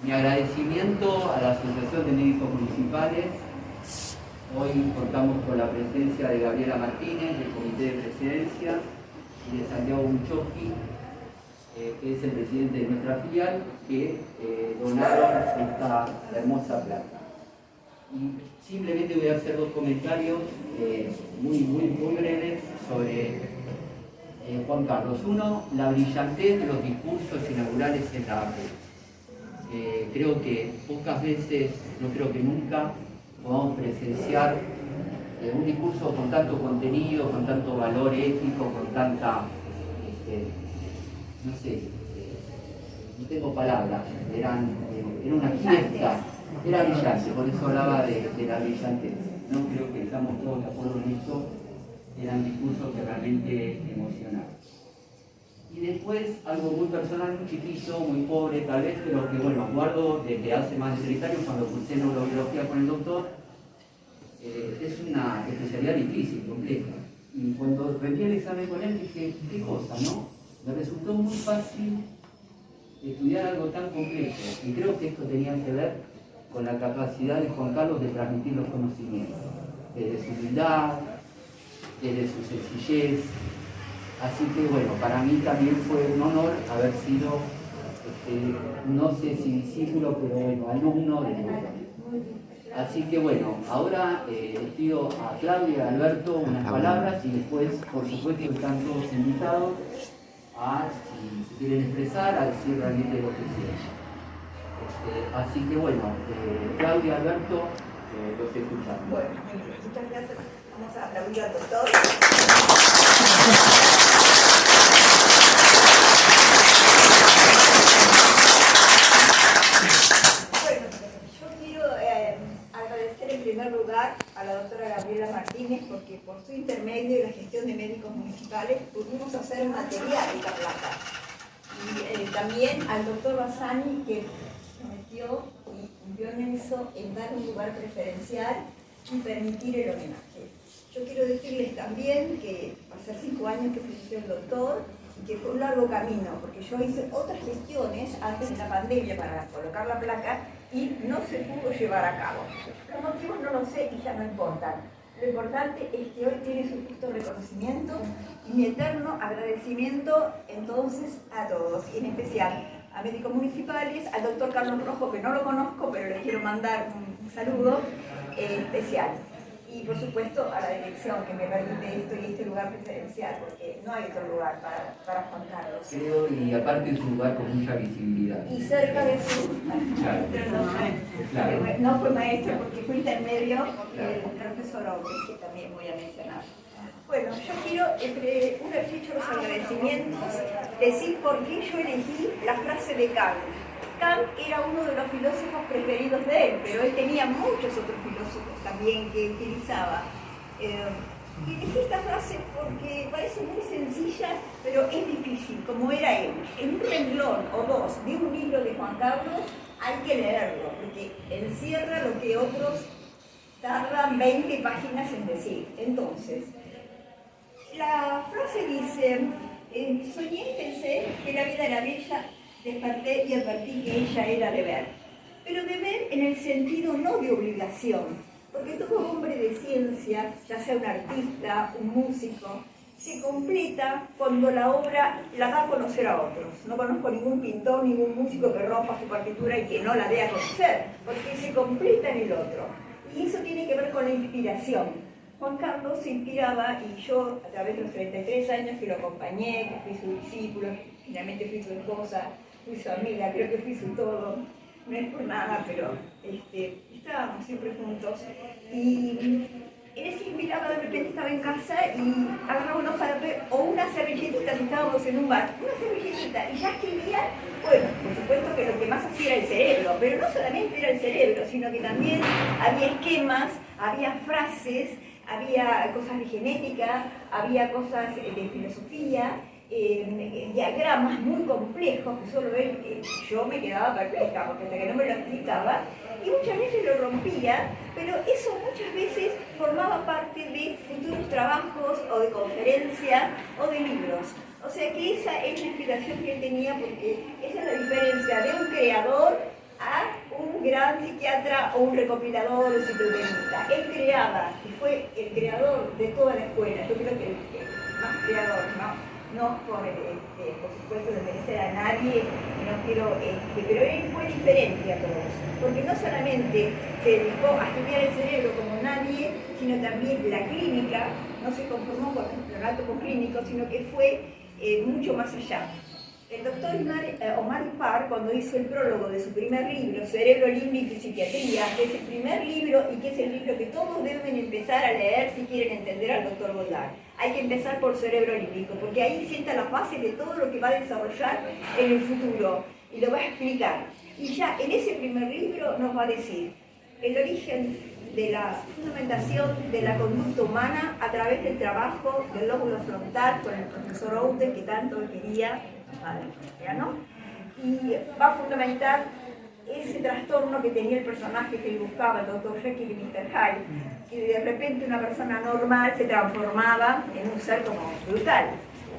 Mi agradecimiento a la Asociación de Médicos Municipales. Hoy contamos con la presencia de Gabriela Martínez, del Comité de Presidencia, y de Santiago Buchoski, que es el presidente de nuestra filial, que donaron esta hermosa plata. Y simplemente voy a hacer dos comentarios muy breves sobre Juan Carlos. Uno, la brillantez de los discursos inaugurales en la APE. Creo que pocas veces, no creo que nunca, podamos presenciar un discurso con tanto contenido, con tanto valor ético, con tanta, no sé, no tengo palabras, era una fiesta, era brillante, por eso hablaba de la brillantez. No creo que estamos todos de acuerdo en esto, eran discursos que realmente emocionaron. Y después, algo muy personal, muy chiquito, muy pobre tal vez, pero que bueno, guardo desde hace más de 30 años cuando cursé neurobiología con el doctor. Es una especialidad difícil, compleja. Y cuando rendí el examen con él dije, qué cosa, ¿no? Me resultó muy fácil estudiar algo tan complejo. Y creo que esto tenía que ver con la capacidad de Juan Carlos de transmitir los conocimientos. Desde su humildad, desde su sencillez. Así que bueno, para mí también fue un honor haber sido, no sé si discípulo, pero bueno, alumno del doctor. Así que bueno, ahora les pido a Claudia y a Alberto unas palabras y después, por supuesto, están todos invitados a, si se quieren expresar, a decir realmente lo que sea. Así que bueno, Claudia y Alberto, los escuchamos. Bueno, muchas gracias. Vamos a aplaudir al doctor. En primer lugar a la doctora Gabriela Martínez, porque por su intermedio y la gestión de médicos municipales pudimos hacer material esta plata. Y también al doctor Bassani, que se metió y cumplió en eso, en dar un lugar preferencial y permitir el homenaje. Yo quiero decirles también que hace 5 años que falleció el doctor y que fue un largo camino, porque yo hice otras gestiones antes de la pandemia para colocar la placa y no se pudo llevar a cabo. Los motivos no los sé y ya no importan. Lo importante es que hoy tiene su justo reconocimiento y mi eterno agradecimiento entonces a todos, y en especial a médicos municipales, al doctor Carlos Rojo, que no lo conozco, pero le quiero mandar un saludo especial. Y por supuesto a la dirección que me permite esto y este lugar preferencial, porque no hay otro lugar para Juan Carlos. Creo, y aparte es un lugar con mucha visibilidad. Y cerca de su no fue maestro porque fue intermedio del profesor Obles, que también voy a mencionar. Bueno, yo quiero, entre un hecho de los agradecimientos, decir por qué yo elegí la frase de Kant. Kant era uno de los filósofos preferidos de él, pero él tenía muchos otros filósofos también que utilizaba. Y elegí esta frase porque parece muy sencilla, pero es difícil, como era él. En un renglón o dos de un libro de Juan Carlos hay que leerlo, porque encierra lo que otros tardan 20 páginas en decir. Entonces, la frase dice, soñé y pensé que la vida era bella, desperté y advertí que ella era deber. Pero deber en el sentido no de obligación, porque todo hombre de ciencia, ya sea un artista, un músico, se completa cuando la obra la da a conocer a otros. No conozco ningún pintor, ningún músico que rompa su partitura y que no la dé a conocer, porque se completa en el otro. Y eso tiene que ver con la inspiración. Juan Carlos se inspiraba, y yo a través de los 33 años que lo acompañé, que fui su discípulo, finalmente fui su esposa, fui su amiga, creo que fui su todo, no es por nada, pero estábamos siempre juntos. Y él se inspiraba, de repente estaba en casa y agarraba unos papel o una servilletita si estábamos en un bar, una servilletita, y ya escribía. Bueno, por supuesto que lo que más hacía era el cerebro, pero no solamente era el cerebro, sino que también había esquemas, había frases, había cosas de genética, había cosas de filosofía, diagramas muy complejos que solo él, yo me quedaba perpleja porque hasta que no me lo explicaba, y muchas veces lo rompía, pero eso muchas veces formaba parte de futuros trabajos o de conferencias o de libros. O sea que esa es la inspiración que él tenía, porque esa es la diferencia de un creador a gran psiquiatra o un recopilador o enciclopedista. Él creaba, y fue el creador de toda la escuela. Yo creo que el más creador, no por supuesto desmerecer a nadie, no quiero, pero él fue diferente a todos, porque no solamente se dedicó a estudiar el cerebro como nadie, sino también la clínica, no se conformó con el relato clínico, sino que fue mucho más allá. El doctor Omar Ipar, cuando hizo el prólogo de su primer libro, Cerebro Límbico y Psiquiatría, que es el primer libro y que es el libro que todos deben empezar a leer si quieren entender al doctor Goldar. Hay que empezar por Cerebro Límbico, porque ahí sienta las bases de todo lo que va a desarrollar en el futuro y lo va a explicar. Y ya en ese primer libro nos va a decir el origen de la fundamentación de la conducta humana a través del trabajo del lóbulo frontal con el profesor Outen, que tanto quería, ¿no? Y va a fundamentar ese trastorno que tenía el personaje que él buscaba, el Dr. Jekyll y Mr. Hyde, que de repente una persona normal se transformaba en un ser como brutal.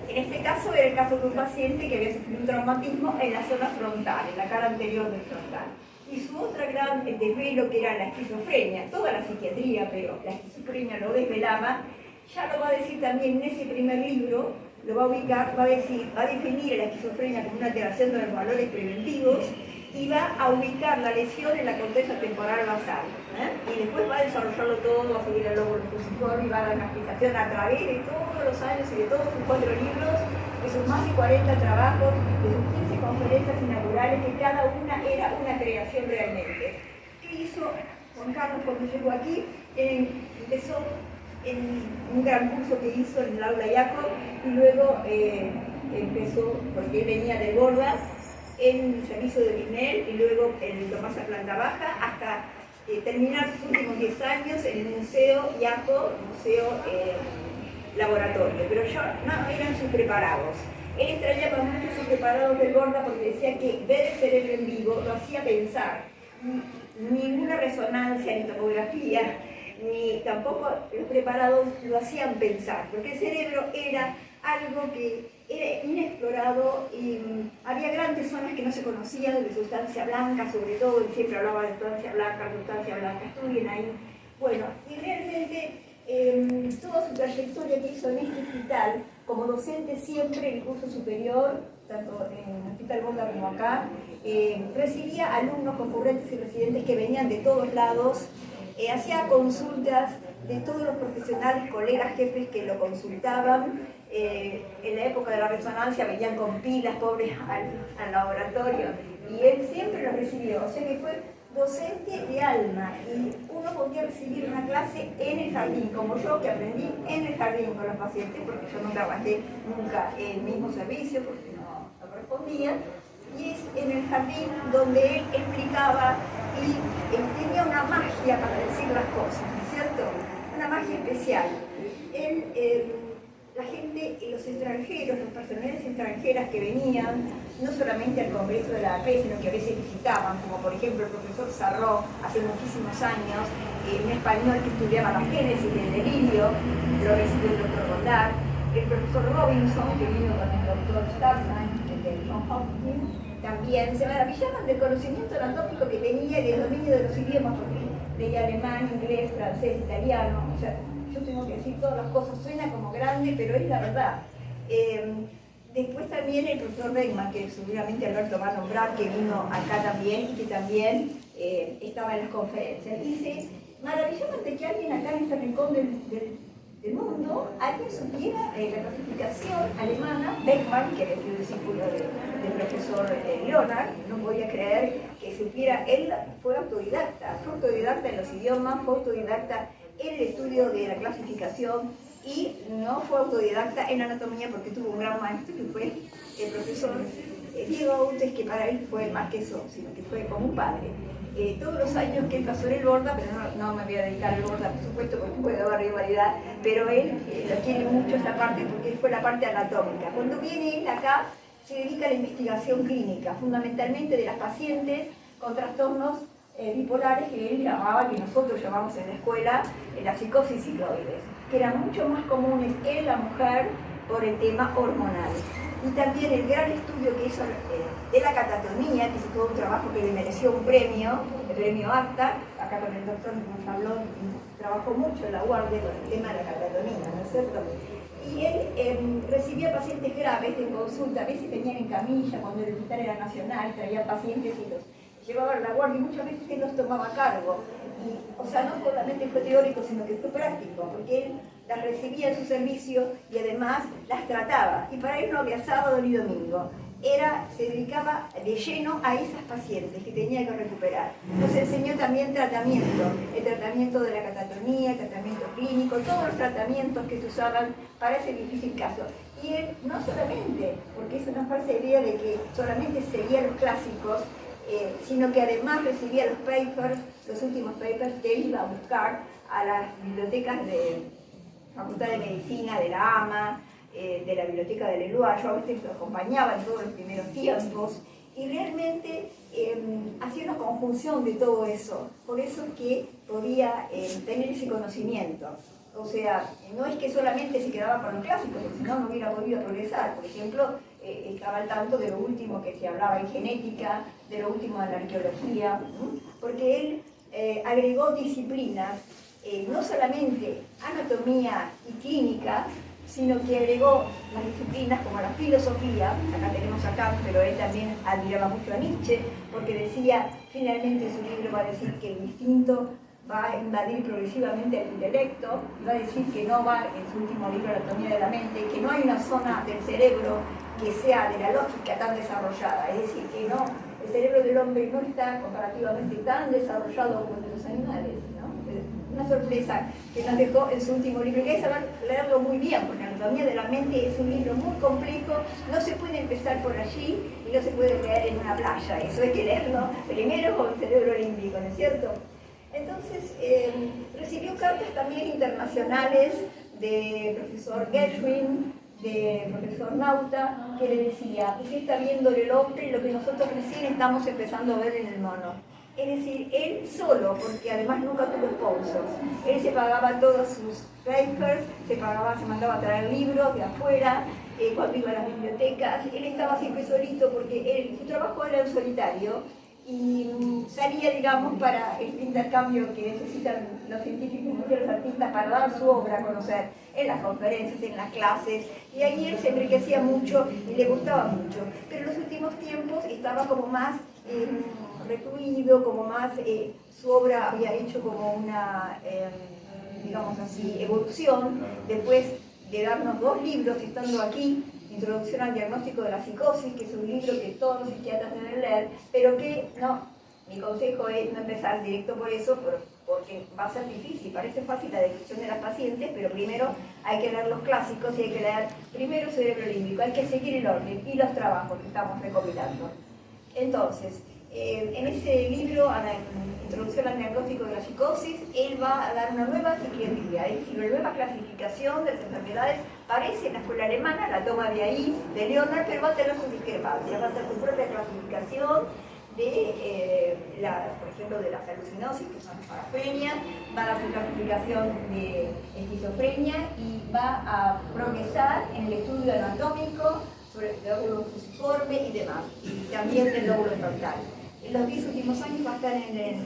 En este caso era el caso de un paciente que había sufrido un traumatismo en la zona frontal, en la cara anterior del frontal. Y su otra gran desvelo, que era la esquizofrenia, toda la psiquiatría, pero la esquizofrenia lo desvelaba, ya lo va a decir también en ese primer libro, lo va a ubicar, va a definir a la esquizofrenia como una alteración de los valores preventivos y va a ubicar la lesión en la corteza temporal basal. Y después va a desarrollarlo todo, va a seguir el lóbulo fusiforme y va a dar una explicación a través de todos los años y de todos sus 4 libros, de sus más de 40 trabajos, de sus 15 conferencias inaugurales, que cada una era una creación realmente. ¿Qué hizo Juan Carlos cuando llegó aquí? Empezó en un gran curso que hizo en el aula Iaco y luego empezó, porque él venía de Borda, en el servicio de Linel y luego en Tomás a planta baja hasta terminar sus últimos 10 años en el Museo Iaco, Museo Laboratorio, pero ya no eran sus preparados. Él extrañaba mucho sus preparados de Borda porque decía que ver el cerebro en vivo lo hacía pensar. Ninguna resonancia ni tomografía, ni tampoco los preparados lo hacían pensar, porque el cerebro era algo que era inexplorado y había grandes zonas que no se conocían de sustancia blanca, sobre todo, y siempre hablaba de sustancia blanca, estudien ahí. Bueno, y realmente toda su trayectoria que hizo en este hospital, como docente siempre en el curso superior, tanto en el Hospital Borda como acá, recibía alumnos concurrentes y residentes que venían de todos lados, hacía consultas de todos los profesionales, colegas, jefes que lo consultaban. En la época de la resonancia venían con pilas pobres al laboratorio y él siempre los recibió, o sea que fue docente de alma y uno podía recibir una clase en el jardín, como yo que aprendí en el jardín con los pacientes, porque yo no trabajé nunca en el mismo servicio porque no correspondía, y es en el jardín donde él explicaba y tenía una magia para decir las cosas, ¿no es cierto? Una magia especial. La gente, los extranjeros, las personalidades extranjeras que venían, no solamente al Congreso de la AP, sino que a veces visitaban, como por ejemplo el profesor Sarró, hace muchísimos años, un español que estudiaba la génesis del delirio, lo recibió el doctor Goldar, el profesor Robinson, que vino con el doctor Starkman, de John Hopkins, también se maravillaban del conocimiento anatómico que tenía y del dominio de los idiomas, porque leía alemán, inglés, francés, italiano, o sea, yo tengo que decir todas las cosas, suena como grande, pero es la verdad. Después también el profesor Beckman, que seguramente Alberto va a nombrar, que vino acá también y que también estaba en las conferencias. Dice, maravilloso que alguien acá en este rincón del mundo, alguien supiera la clasificación alemana, Beckman, que había sido discípulo del profesor Leonard, no podía creer que supiera, él fue autodidacta en los idiomas, fue autodidacta en el estudio de la clasificación y no fue autodidacta en anatomía porque tuvo un gran maestro que fue el profesor Diego Autes, que para él fue más que eso, sino que fue como un padre. Todos los años que él pasó en el Borda, pero no me voy a dedicar al Borda, por supuesto, porque puede haber rivalidad, pero él lo quiere mucho esta parte porque fue la parte anatómica. Cuando viene él acá, se dedica a la investigación clínica, fundamentalmente de las pacientes con trastornos bipolares que él llamaba, que nosotros llamamos en la escuela, la psicosis cicloides, que eran mucho más comunes en la mujer por el tema hormonal. y también el gran estudio que hizo de la catatonía, que hizo todo un trabajo que le mereció un premio, el premio ACTA. Acá con el doctor nos habló, trabajó mucho en la UARDE con el tema de la catatonía, ¿no es cierto? Y él recibía pacientes graves de consulta, a veces venían en camilla, cuando el hospital era nacional, traía pacientes y los llevaban a la guardia, y muchas veces él los tomaba a cargo. Y, o sea, no solamente fue teórico, sino que fue práctico, porque él las recibía en su servicio y además las trataba. Y para él no había sábado ni domingo. Se dedicaba de lleno a esas pacientes que tenía que recuperar. Nos enseñó también tratamiento, el tratamiento de la catatonía, el tratamiento clínico, todos los tratamientos que se usaban para ese difícil caso. Y él no solamente, porque es una falsa idea de que solamente seguía los clásicos, sino que además recibía los papers, los últimos papers que él iba a buscar a las bibliotecas de Facultad de Medicina, de la AMA, de la biblioteca del ELUA. Yo a veces lo acompañaba en todos los primeros tiempos y realmente hacía una conjunción de todo eso, por eso es que podía tener ese conocimiento. O sea, no es que solamente se quedaba con los clásicos, porque si no, no hubiera podido progresar. Por ejemplo, estaba al tanto de lo último que se hablaba en genética, de lo último de la arqueología, porque él agregó disciplinas, no solamente anatomía y clínica, sino que agregó las disciplinas como la filosofía. Acá tenemos a Kant, pero él también admiraba mucho a Nietzsche, porque decía, finalmente su libro va a decir que el instinto va a invadir progresivamente el intelecto, va a decir que no va, en su último libro, Anatomía de la Mente, que no hay una zona del cerebro que sea de la lógica tan desarrollada, es decir, que no, el cerebro del hombre no está comparativamente tan desarrollado como el de los animales, ¿no? Una sorpresa que nos dejó en su último libro, que hay que saber leerlo muy bien, porque Anatomía de la Mente es un libro muy complejo, no se puede empezar por allí y no se puede leer en una playa, eso hay que leerlo primero con el cerebro límbico, ¿no es cierto? Entonces, recibió cartas también internacionales de profesor Gershwin, de profesor Nauta, que le decía, usted está viendo en el hombre lo que nosotros recién estamos empezando a ver en el mono. Es decir, él solo, porque además nunca tuvo sponsors. Él se pagaba todos sus papers, se mandaba a traer libros de afuera, cuando iba a las bibliotecas. Él estaba siempre solito porque su trabajo era en solitario y salía, digamos, para el intercambio que necesitan los científicos y los artistas para dar su obra a conocer en las conferencias, en las clases, y ahí él se enriquecía mucho y le gustaba mucho. Pero en los últimos tiempos estaba como más recluido, como más, su obra había hecho como una, digamos así, evolución, después de darnos 2 libros estando aquí, Introducción al diagnóstico de la psicosis, que es un libro que todos los psiquiatras deben leer, pero que no, mi consejo es no empezar directo por eso, porque va a ser difícil. Parece fácil la descripción de las pacientes, pero primero hay que leer los clásicos y hay que leer primero cerebro límbico, hay que seguir el orden y los trabajos que estamos recopilando. Entonces, en ese libro, Introducción al diagnóstico de la psicosis, él va a dar una nueva psiquiatría, es decir, una nueva clasificación de las enfermedades. Parece en la escuela alemana, la toma de ahí, de Leonard, pero va a tener sus discrepancias, va a hacer su propia clasificación de, por ejemplo, de las alucinosis, que son parafrenia, va a dar su clasificación de esquizofrenia y va a progresar en el estudio anatómico sobre el lóbulo fusiforme y demás, y también del lóbulo frontal. En los 10 últimos años va a estar en el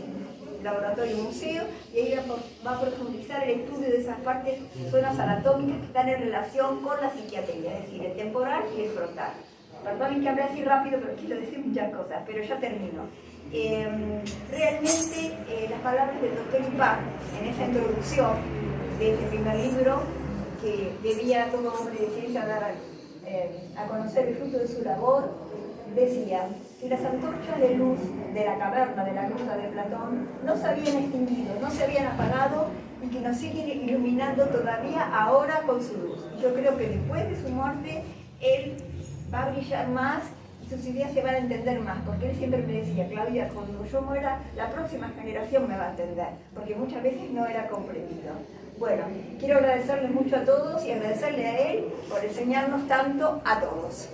laboratorio museo y ahí va a profundizar el estudio de esas partes, zonas anatómicas que están en relación con la psiquiatría, es decir, el temporal y el frontal. Perdonen que hablé así rápido, pero quiero decir muchas cosas, pero ya termino. Realmente las palabras del doctor Ipar en esa introducción de ese primer libro, que debía todo hombre de ciencia dar a conocer el fruto de su labor, decía: si las antorchas de luz de la caverna de la gruta de Platón no se habían extinguido, no se habían apagado y que nos siguen iluminando todavía ahora con su luz. Y yo creo que después de su muerte, él va a brillar más y sus ideas se van a entender más, porque él siempre me decía: Claudia, cuando yo muera, la próxima generación me va a entender, porque muchas veces no era comprendido. Bueno, quiero agradecerles mucho a todos y agradecerle a él por enseñarnos tanto a todos.